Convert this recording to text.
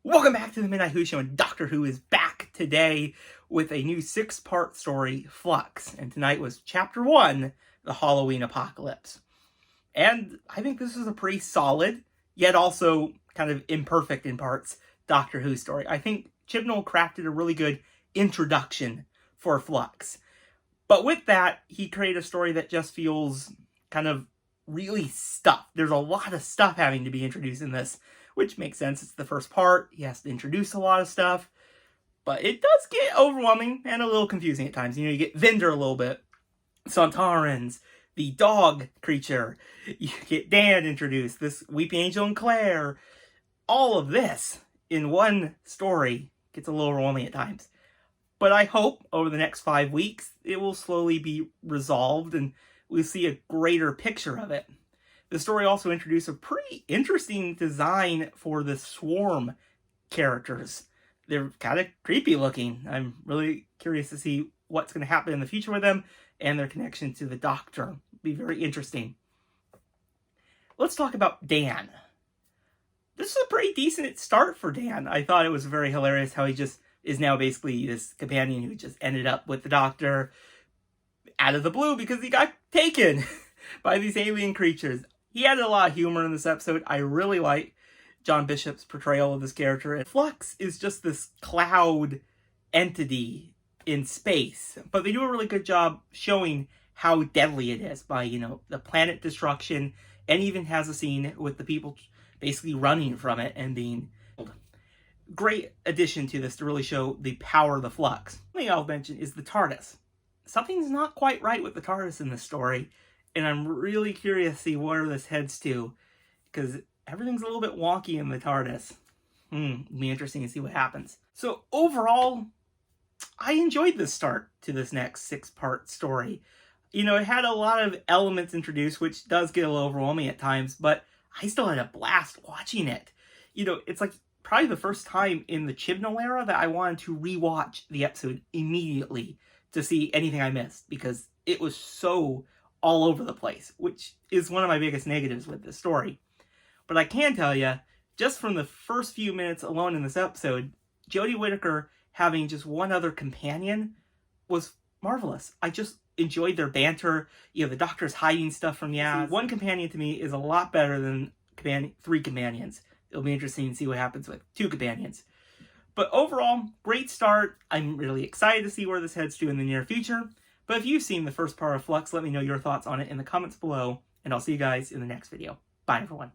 Welcome back to the Midnight Who Show, and Doctor Who is back today with a new 6-part story, Flux. And tonight was Chapter 1, The Halloween Apocalypse. And I think this is a pretty solid, yet also kind of imperfect in parts, Doctor Who story. I think Chibnall crafted a really good introduction for Flux. But with that, he created a story that just feels kind of really stuffed. There's a lot of stuff having to be introduced in this, which makes sense. It's the first part. He has to introduce a lot of stuff. But it does get overwhelming and a little confusing at times. You know, you get Vinder a little bit. Sontarans, the dog creature. You get Dan introduced. This Weeping Angel and Claire. All of this in one story gets a little overwhelming at times. But I hope over the next 5 weeks, it will slowly be resolved and we'll see a greater picture of it. The story also introduced a pretty interesting design for the Swarm characters. They're kind of creepy looking. I'm really curious to see what's going to happen in the future with them and their connection to the Doctor. It'll be very interesting. Let's talk about Dan. This is a pretty decent start for Dan. I thought it was very hilarious how he just is now basically this companion who just ended up with the Doctor out of the blue because he got taken by these alien creatures. He had a lot of humor in this episode. I really like John Bishop's portrayal of this character. And Flux is just this cloud entity in space. But they do a really good job showing how deadly it is by, the planet destruction, and even has a scene with the people basically running from it and being killed. Great addition to this to really show the power of the Flux. One thing I'll mention is the TARDIS. Something's not quite right with the TARDIS in this story. And I'm really curious to see where this heads to, because everything's a little bit wonky in the TARDIS. It'll be interesting to see what happens. So overall, I enjoyed the start to this next 6-part story. It had a lot of elements introduced, which does get a little overwhelming at times, but I still had a blast watching it. It's like probably the first time in the Chibnall era that I wanted to rewatch the episode immediately to see anything I missed, because it was so all over the place, which is one of my biggest negatives with this story. But I can tell you, just from the first few minutes alone in this episode, Jodie Whittaker having just one other companion was marvelous. I just enjoyed their banter. The Doctor's hiding stuff from Yaz. One companion to me is a lot better than 3 companions. It'll be interesting to see what happens with 2 companions. But overall, great start. I'm really excited to see where this heads to in the near future. But if you've seen the first part of Flux, let me know your thoughts on it in the comments below, and I'll see you guys in the next video. Bye, everyone.